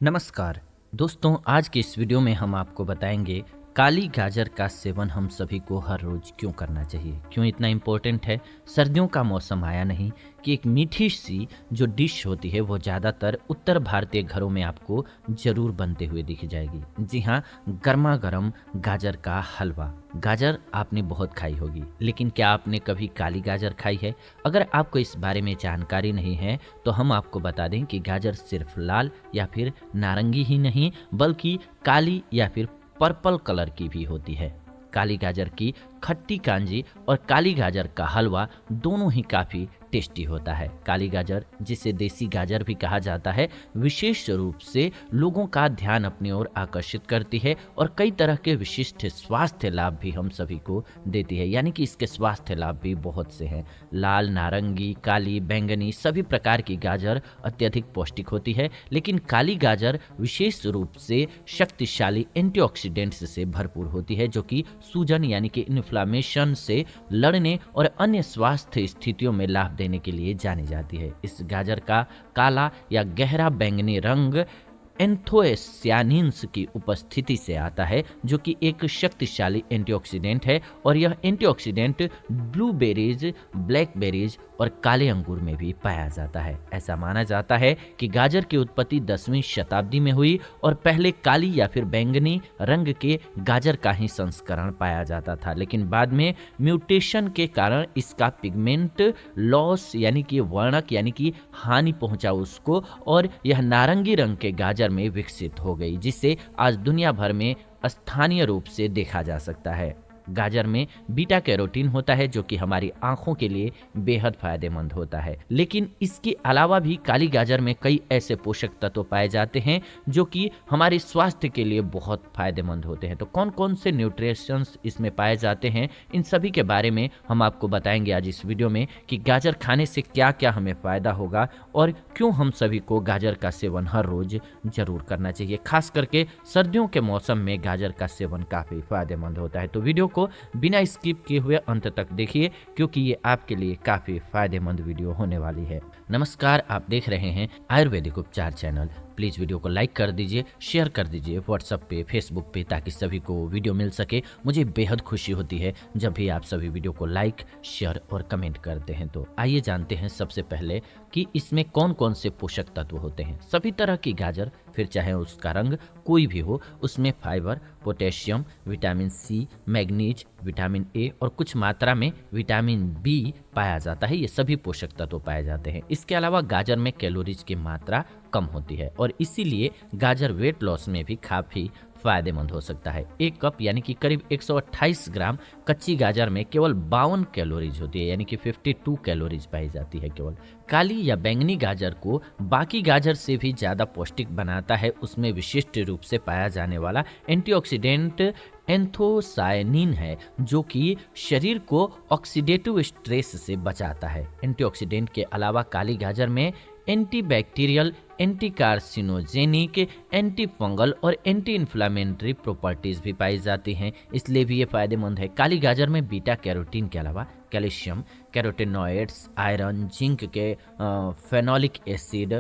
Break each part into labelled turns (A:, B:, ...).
A: नमस्कार दोस्तों, आज के इस वीडियो में हम आपको बताएंगे काली गाजर का सेवन हम सभी को हर रोज क्यों करना चाहिए, क्यों इतना इम्पोर्टेंट है। सर्दियों का मौसम आया नहीं कि एक मीठी सी जो डिश होती है वो ज़्यादातर उत्तर भारतीय घरों में आपको ज़रूर बनते हुए दिख जाएगी। जी हाँ, गर्मा गर्म गाजर का हलवा। गाजर आपने बहुत खाई होगी, लेकिन क्या आपने कभी काली गाजर खाई है? अगर आपको इस बारे में जानकारी नहीं है तो हम आपको बता दें कि गाजर सिर्फ लाल या फिर नारंगी ही नहीं बल्कि काली या फिर पर्पल कलर की भी होती है। काली गाजर की खट्टी कांजी और काली गाजर का हलवा दोनों ही काफ़ी टेस्टी होता है। काली गाजर, जिसे देसी गाजर भी कहा जाता है, विशेष रूप से लोगों का ध्यान अपनी ओर आकर्षित करती है और कई तरह के विशिष्ट स्वास्थ्य लाभ भी हम सभी को देती है। यानी कि इसके स्वास्थ्य लाभ भी बहुत से हैं। लाल, नारंगी, काली, बैंगनी सभी प्रकार की गाजर अत्यधिक पौष्टिक होती है, लेकिन काली गाजर विशेष रूप से शक्तिशाली एंटीऑक्सीडेंट्स से भरपूर होती है, जो कि सूजन यानी कि इन्फ्लामेशन से लड़ने और अन्य स्वास्थ्य स्थितियों में लाभ देने के लिए जानी जाती है। इस गाजर का काला या गहरा बैंगनी रंग एंथोसायानिन्स की उपस्थिति से आता है, जो कि एक शक्तिशाली एंटीऑक्सीडेंट है, और यह एंटीऑक्सीडेंट ब्लूबेरीज, ब्लैकबेरीज और काले अंगूर में भी पाया जाता है। ऐसा माना जाता है कि गाजर की उत्पत्ति 10वीं शताब्दी में हुई और पहले काली या फिर बैंगनी रंग के गाजर का ही संस्करण पाया जाता था, लेकिन बाद में म्यूटेशन के कारण इसका पिगमेंट लॉस यानी कि वर्णक यानी कि हानि पहुंचा उसको, और यह नारंगी रंग के गाजर में विकसित हो गई, जिसे आज दुनिया भर में स्थानीय रूप से देखा जा सकता है। गाजर में बीटा कैरोटीन होता है, जो कि हमारी आंखों के लिए बेहद फायदेमंद होता है। लेकिन इसके अलावा भी काली गाजर में कई ऐसे पोषक तत्व पाए जाते हैं जो कि हमारे स्वास्थ्य के लिए बहुत फायदेमंद होते हैं। तो कौन कौन से न्यूट्रिशंस इसमें पाए जाते हैं, इन सभी के बारे में हम आपको बताएंगे आज इस वीडियो में कि गाजर खाने से क्या क्या हमें फायदा होगा और क्यों हम सभी को गाजर का सेवन हर रोज जरूर करना चाहिए। खास करके सर्दियों के मौसम में गाजर का सेवन काफी फायदेमंद होता है। तो वीडियो को बिना स्किप किए हुए अंत तक देखिए, क्योंकि ये आपके लिए काफी फायदेमंद वीडियो होने वाली है। नमस्कार, आप देख रहे हैं आयुर्वेदिक उपचार चैनल। प्लीज़ वीडियो को लाइक कर दीजिए, शेयर कर दीजिए व्हाट्सएप पे, फेसबुक पे, ताकि सभी को वीडियो मिल सके। मुझे बेहद खुशी होती है जब भी आप सभी वीडियो को लाइक, शेयर और कमेंट करते हैं। तो आइए जानते हैं सबसे पहले कि इसमें कौन कौन से पोषक तत्व होते हैं। सभी तरह की गाजर, फिर चाहे उसका रंग कोई भी हो, उसमें fibre, potassium, vitamin C, manganese, vitamin A और कुछ मात्रा में विटामिन बी पाया जाता है। ये सभी पोषक तत्व पाए जाते हैं। इसके अलावा गाजर में कैलोरीज की मात्रा कम होती है और इसीलिए गाजर वेट लॉस में भी काफ़ी फायदेमंद हो सकता है। एक कप यानी कि करीब 128 ग्राम कच्ची गाजर में केवल 52 कैलोरीज होती है, यानी कि 52 कैलोरीज पाई जाती है केवल। काली या बैंगनी गाजर को बाकी गाजर से भी ज़्यादा पौष्टिक बनाता है उसमें विशिष्ट रूप से पाया जाने वाला एंटीऑक्सीडेंट एंथोसायनिन है, जो कि शरीर को ऑक्सीडेटिव स्ट्रेस से बचाता है। एंटीऑक्सीडेंट के अलावा काली गाजर में antibacterial, anti carcinogenic, anti fungal और एंटी इन्फ्लामेटरी प्रॉपर्टीज भी पाई जाती हैं, इसलिए भी ये फायदेमंद है। काली गाजर में बीटा कैरोटीन के अलावा कैल्शियम, कैरोटीनॉइड्स, आयरन, जिंक के फेनोलिक एसिड,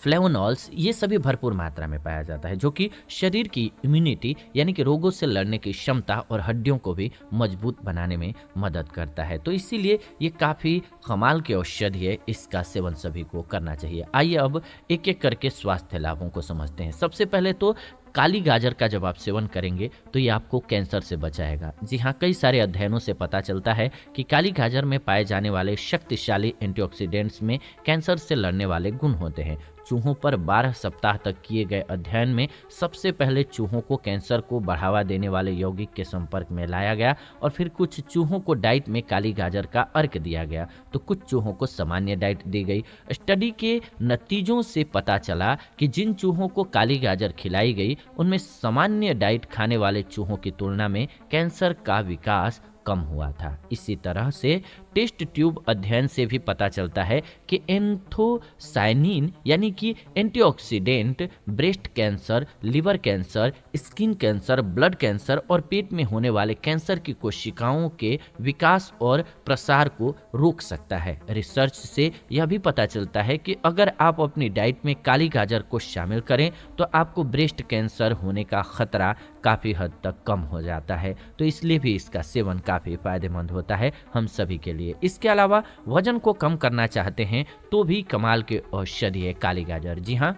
A: फ्लेवोनॉल्स, ये सभी भरपूर मात्रा में पाया जाता है, जो कि शरीर की इम्यूनिटी यानी कि रोगों से लड़ने की क्षमता और हड्डियों को भी मजबूत बनाने में मदद करता है। तो इसीलिए ये काफ़ी कमाल की औषधि है, इसका सेवन सभी को करना चाहिए। आइए अब एक एक करके स्वास्थ्य लाभों को समझते हैं। सबसे पहले तो काली गाजर का जब आप सेवन करेंगे तो ये आपको कैंसर से बचाएगा। जी हाँ, कई सारे अध्ययनों से पता चलता है कि काली गाजर में पाए जाने वाले शक्तिशाली एंटीऑक्सीडेंट्स में कैंसर से लड़ने वाले गुण होते हैं। चूहों पर 12 सप्ताह तक किए गए अध्ययन में सबसे पहले चूहों को कैंसर को बढ़ावा देने वाले यौगिक के संपर्क में लाया गया और फिर कुछ चूहों को डाइट में काली गाजर का अर्क दिया गया, तो कुछ चूहों को सामान्य डाइट दी गई। स्टडी के नतीजों से पता चला कि जिन चूहों को काली गाजर खिलाई गई उनमें सामान्य डाइट खाने वाले चूहों की तुलना में कैंसर का विकास कम हुआ था। इसी तरह से टेस्ट ट्यूब अध्ययन से भी पता चलता है कि एंथोसायनिन यानी कि antioxidant breast cancer, liver cancer, skin cancer, blood cancer और पेट में होने वाले कैंसर की कोशिकाओं के विकास और प्रसार को रोक सकता है। रिसर्च से यह भी पता चलता है कि अगर आप अपनी डाइट में काली गाजर को शामिल करें तो आपको ब्रेस्ट कैंसर होने का खतरा काफ़ी हद तक कम हो जाता है। तो इसलिए भी इसका सेवन काफ़ी फायदेमंद होता है हम सभी के लिए। इसके अलावा वजन को कम करना चाहते हैं तो भी कमाल के औषधि है काली गाजर। जी हाँ,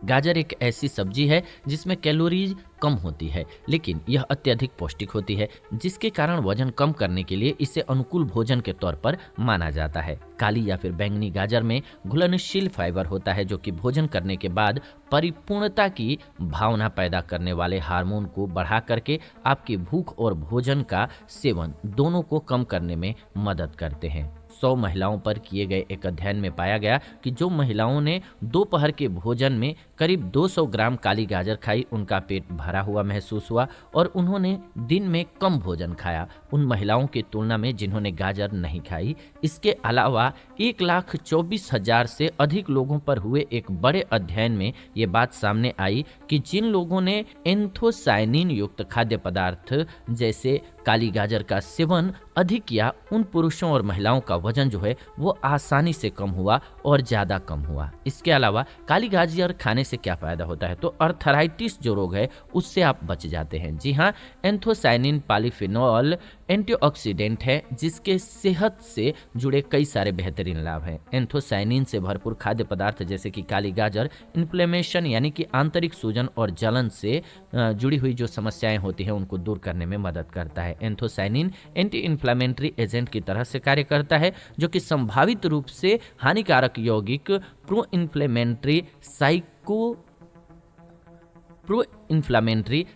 A: गाजर एक ऐसी सब्जी है जिसमें कैलोरीज कम होती है, लेकिन यह अत्यधिक पौष्टिक होती है, जिसके कारण वजन कम करने के लिए इसे अनुकूल भोजन के तौर पर माना जाता है। काली या फिर बैंगनी गाजर में घुलनशील फाइबर होता है, जो कि भोजन करने के बाद परिपूर्णता की भावना पैदा करने वाले हार्मोन को बढ़ा करके आपकी भूख और भोजन का सेवन दोनों को कम करने में मदद करते हैं। 100 महिलाओं पर किए गए एक अध्ययन में पाया गया कि जो महिलाओं ने दोपहर के भोजन में करीब 200 ग्राम काली गाजर खाई, उनका पेट भरा हुआ महसूस हुआ और उन्होंने दिन में कम भोजन खाया उन महिलाओं की तुलना में जिन्होंने गाजर नहीं खाई। इसके अलावा 1,24,000 से अधिक लोगों पर हुए एक बड़े अध्ययन में ये बात सामने आई कि जिन लोगों ने एंथोसायनिन युक्त खाद्य पदार्थ जैसे काली गाजर का सेवन अधिक किया, उन पुरुषों और महिलाओं का वजन जो है वो आसानी से कम हुआ और ज़्यादा कम हुआ। इसके अलावा काली गाजर खाने से क्या फ़ायदा होता है, तो अर्थराइटिस जो रोग है उससे आप बच जाते हैं। जी हाँ, एंथोसायनिन पॉलीफिनोल एंटीऑक्सीडेंट है जिसके सेहत से जुड़े कई सारे बेहतरीन लाभ हैं। एंथोसायनिन से भरपूर खाद्य पदार्थ जैसे कि काली गाजर इन्फ्लेमेशन यानी कि आंतरिक सूजन और जलन से जुड़ी हुई जो समस्याएं होती हैं उनको दूर करने में मदद करता है। एंथोसायनिन एंटी इन्फ्लेमेटरी एजेंट की तरह से कार्य करता है, जो कि संभावित रूप से हानिकारक यौगिक प्रो इन्फ्लेमेटरी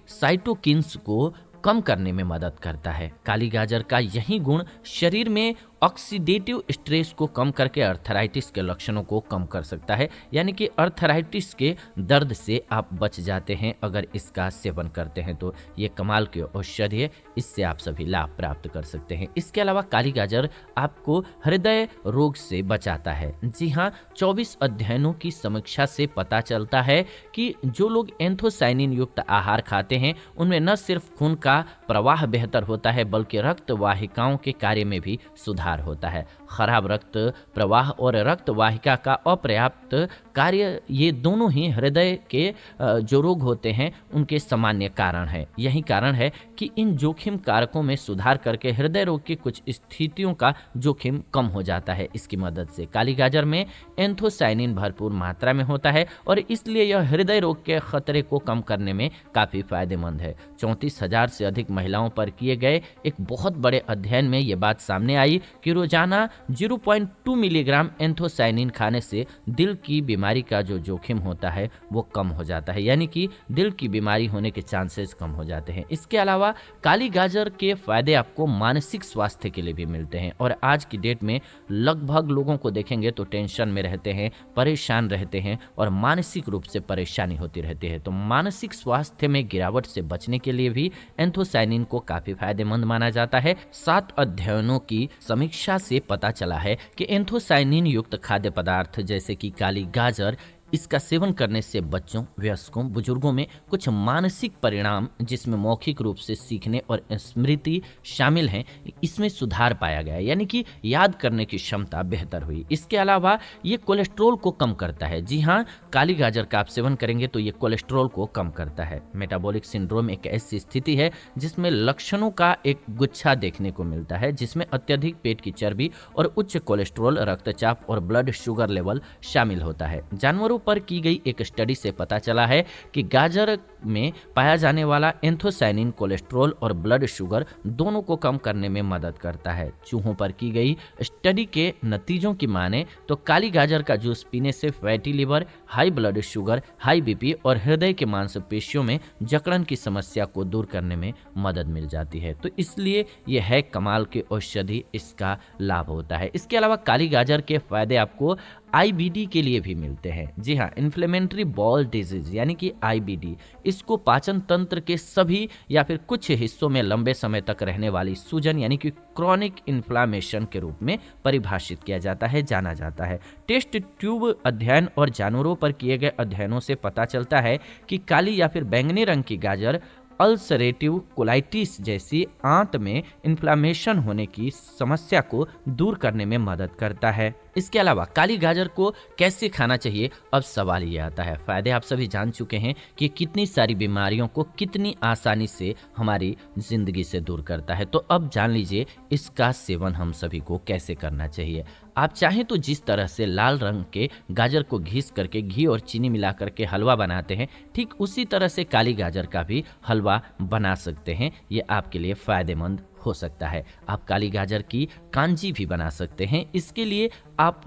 A: साइटोकिन्स को कम करने में मदद करता है। काली गाजर का यही गुण शरीर में ऑक्सीडेटिव स्ट्रेस को कम करके अर्थराइटिस के लक्षणों को कम कर सकता है, यानी कि अर्थराइटिस के दर्द से आप बच जाते हैं अगर इसका सेवन करते हैं। तो ये कमाल की औषधि है, इससे आप सभी लाभ प्राप्त कर सकते हैं। इसके अलावा काली गाजर आपको हृदय रोग से बचाता है। जी हाँ, 24 अध्ययनों की समीक्षा से पता चलता है कि जो लोग एंथोसायनिन युक्त आहार खाते हैं उनमें न सिर्फ खून का प्रवाह बेहतर होता है बल्कि रक्त वाहिकाओं के कार्य में भी सुधार होता है। खराब रक्त प्रवाह और रक्त वाहिका का अपर्याप्त कार्य, ये दोनों ही हृदय के जो रोग होते हैं उनके सामान्य कारण है। यही कारण है कि इन जोखिम कारकों में सुधार करके हृदय रोग की कुछ स्थितियों का जोखिम कम हो जाता है। इसकी मदद से काली गाजर में एंथोसायनिन भरपूर मात्रा में होता है और इसलिए यह हृदय रोग के खतरे को कम करने में काफी फायदेमंद है। 34,000 से अधिक महिलाओं पर किए गए एक बहुत बड़े अध्ययन में यह बात सामने आई कि रोजाना 0.2 मिलीग्राम एंथोसायनिन खाने से दिल की बीमारी का जो जोखिम होता है वो कम हो जाता है, यानी कि दिल की बीमारी होने के चांसेस कम हो जाते हैं। इसके अलावा काली गाजर के फायदे आपको मानसिक स्वास्थ्य के लिए भी मिलते हैं और आज की डेट में लगभग लोगों को देखेंगे तो टेंशन में रहते हैं, परेशान रहते हैं और मानसिक रूप से परेशानी होती रहती है। तो मानसिक स्वास्थ्य में गिरावट से बचने के लिए भी एंथोसायनिन को काफी फायदेमंद माना जाता है। 7 अध्ययनों की समीक्षा से पता चला है कि एंथोसायनिन युक्त खाद्य पदार्थ जैसे कि काली गाजर, इसका सेवन करने से बच्चों, वयस्कों, बुजुर्गों में कुछ मानसिक परिणाम जिसमें मौखिक रूप से सीखने और स्मृति शामिल हैं, इसमें सुधार पाया गया, यानी कि याद करने की क्षमता बेहतर हुई। इसके अलावा ये कोलेस्ट्रॉल को कम करता है। जी हाँ, काली गाजर का आप सेवन करेंगे तो ये कोलेस्ट्रॉल को कम करता है। मेटाबॉलिक सिंड्रोम एक ऐसी स्थिति है जिसमें लक्षणों का एक गुच्छा देखने को मिलता है, जिसमें अत्यधिक पेट की चर्बी और उच्च कोलेस्ट्रॉल, रक्तचाप और ब्लड शुगर लेवल शामिल होता है। जानवरों पर की गई एक स्टडी से पता चला है कि गाजर में पाया जाने वाला एंथोसायनिन कोलेस्ट्रॉल और ब्लड शुगर दोनों को कम करने में मदद करता है। चूहों पर की गई स्टडी के नतीजों की माने तो काली गाजर का जूस पीने से fatty liver, high blood sugar, high BP और हृदय के मांसपेशियों में जकड़न की समस्या को दूर करने में मदद मिल जाती है। तो इसलिए यह है कमाल की औषधि, इसका लाभ होता है। इसके अलावा काली गाजर के फायदे आपको IBD के लिए भी मिलते हैं। जी हाँ, इन्फ्लेमेटरी बॉल डिजीज यानी कि IBD, इसको पाचन तंत्र के सभी या फिर कुछ हिस्सों में लंबे समय तक रहने वाली सूजन यानी कि क्रॉनिक इन्फ्लामेशन के रूप में परिभाषित किया जाता है, जाना जाता है। टेस्ट ट्यूब अध्ययन और जानवरों पर किए गए अध्ययनों से पता चलता है कि काली या फिर बैंगनी रंग की गाजर अल्सरेटिव कोलाइटिस जैसी आंत में इन्फ्लामेशन होने की समस्या को दूर करने में मदद करता है। इसके अलावा काली गाजर को कैसे खाना चाहिए, अब सवाल ये आता है। फायदे आप सभी जान चुके हैं कि कितनी सारी बीमारियों को कितनी आसानी से हमारी जिंदगी से दूर करता है। तो अब जान लीजिए इसका सेवन हम सभी को कैसे करना चाहिए। आप चाहें तो जिस तरह से लाल रंग के गाजर को घिस करके घी और चीनी मिला करके हलवा बनाते हैं, ठीक उसी तरह से काली गाजर का भी हलवा बना सकते हैं। ये आपके लिए फायदेमंद हो सकता है। आप काली गाजर की कांजी भी बना सकते हैं। इसके लिए आप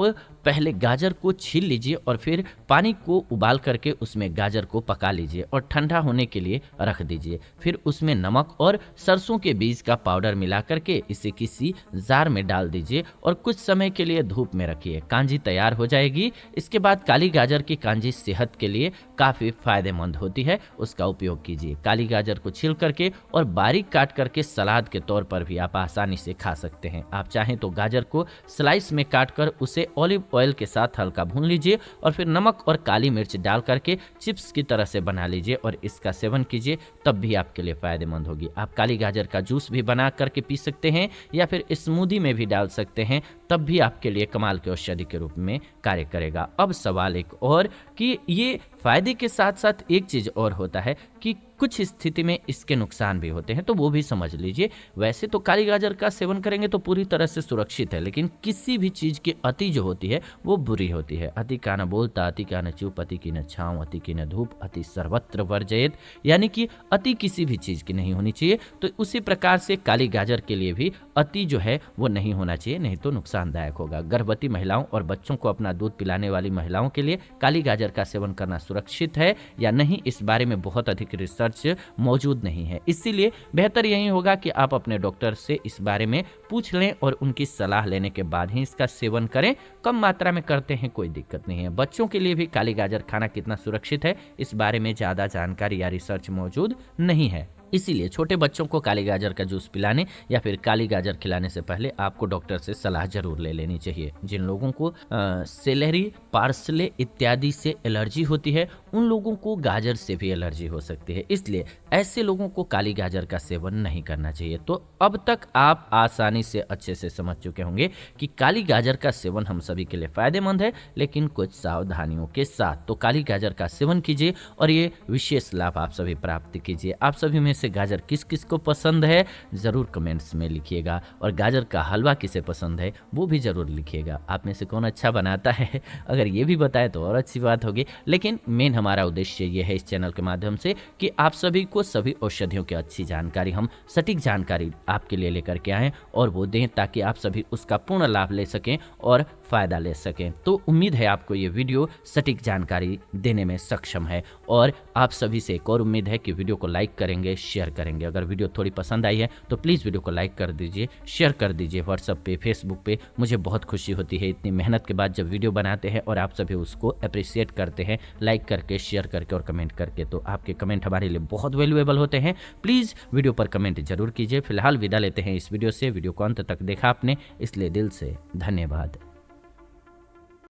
A: पहले गाजर को छील लीजिए और फिर पानी को उबाल करके उसमें गाजर को पका लीजिए और ठंडा होने के लिए रख दीजिए। फिर उसमें नमक और सरसों के बीज का पाउडर मिला करके इसे किसी जार में डाल दीजिए और कुछ समय के लिए धूप में रखिए। कांजी तैयार हो जाएगी। इसके बाद काली गाजर की कांजी सेहत के लिए काफ़ी फायदेमंद होती है, उसका उपयोग कीजिए। काली गाजर को छील करके और बारीक काट करके सलाद के तौर पर भी आप आसानी से खा सकते हैं। आप चाहें तो गाजर को स्लाइस में काट कर उसे ऑलिव ऑयल के साथ हल्का भून लीजिए और फिर नमक और काली मिर्च डाल करके चिप्स की तरह से बना लीजिए और इसका सेवन कीजिए, तब भी आपके लिए फायदेमंद होगी। आप काली गाजर का जूस भी बना करके पी सकते हैं या फिर स्मूदी में भी डाल सकते हैं, तब भी आपके लिए कमाल के औषधि के रूप में कार्य करेगा। अब सवाल एक और कि ये फायदे के साथ साथ एक चीज और होता है कि कुछ स्थिति में इसके नुकसान भी होते हैं, तो वो भी समझ लीजिए। वैसे तो काली गाजर का सेवन करेंगे तो पूरी तरह से सुरक्षित है, लेकिन किसी भी चीज की अति जो होती है वो बुरी होती है। अति का न बोलता, अति का न चुप, अति की न छांव, अति की न धूप, अति सर्वत्र वर्जयेत, यानी कि अति किसी भी चीज की नहीं होनी चाहिए। तो उसी प्रकार से काली गाजर के लिए भी अति जो है वो नहीं होना चाहिए, नहीं तो नुकसानदायक होगा। गर्भवती महिलाओं और बच्चों को अपना दूध पिलाने वाली महिलाओं के लिए काली गाजर का सेवन करना सुरक्षित है या नहीं, इस बारे में बहुत अधिक रिसर्च मौजूद नहीं है। इसीलिए बेहतर यही होगा कि आप अपने डॉक्टर से इस बारे में पूछ लें और उनकी सलाह लेने के बाद ही इसका सेवन करें। कम मात्रा में करते हैं कोई दिक्कत नहीं है। बच्चों के लिए भी काली गाजर खाना कितना सुरक्षित है, इस बारे में ज्यादा जानकारी या रिसर्च मौजूद नहीं है। इसीलिए छोटे बच्चों को काली गाजर का जूस पिलाने या फिर काली गाजर खिलाने से पहले आपको डॉक्टर से सलाह जरूर ले लेनी चाहिए। जिन लोगों को सेलेरी, पार्सले इत्यादि से एलर्जी होती है, उन लोगों को गाजर से भी एलर्जी हो सकती है, इसलिए ऐसे लोगों को काली गाजर का सेवन नहीं करना चाहिए। तो अब तक आप आसानी से अच्छे से समझ चुके होंगे कि काली गाजर का सेवन हम सभी के लिए फायदेमंद है, लेकिन कुछ सावधानियों के साथ। तो काली गाजर का सेवन कीजिए और ये विशेष लाभ आप सभी प्राप्त कीजिए। आप सभी में से गाजर किस किस को पसंद है जरूर कमेंट्स में लिखिएगा, और गाजर का हलवा किसे पसंद है वो भी जरूर लिखिएगा। आप में से कौन अच्छा बनाता है, अगर ये भी बताए तो और अच्छी बात होगी। लेकिन मेन हमारा उद्देश्य ये है इस चैनल के माध्यम से कि आप सभी को सभी औषधियों की अच्छी जानकारी, हम सटीक जानकारी आपके लिए लेकर के आएं और वो दें, ताकि आप सभी उसका पूर्ण लाभ ले सकें और फायदा ले सकें। तो उम्मीद है आपको ये वीडियो सटीक जानकारी देने में सक्षम है, और आप सभी से एक और उम्मीद है कि वीडियो को लाइक करेंगे, शेयर करेंगे। अगर वीडियो थोड़ी पसंद आई है तो प्लीज़ वीडियो को लाइक कर दीजिए, शेयर कर दीजिए व्हाट्सएप पे, फेसबुक पे। मुझे बहुत खुशी होती है इतनी मेहनत के बाद जब वीडियो बनाते हैं और आप सभी उसको अप्रिशिएट करते हैं लाइक करके, शेयर करके और कमेंट करके। तो आपके कमेंट हमारे लिए बहुत वैल्यूएबल होते हैं। प्लीज़ वीडियो पर कमेंट जरूर कीजिए। फिलहाल विदा लेते हैं इस वीडियो से। वीडियो को अंत तक देखा आपने, इसलिए दिल से धन्यवाद।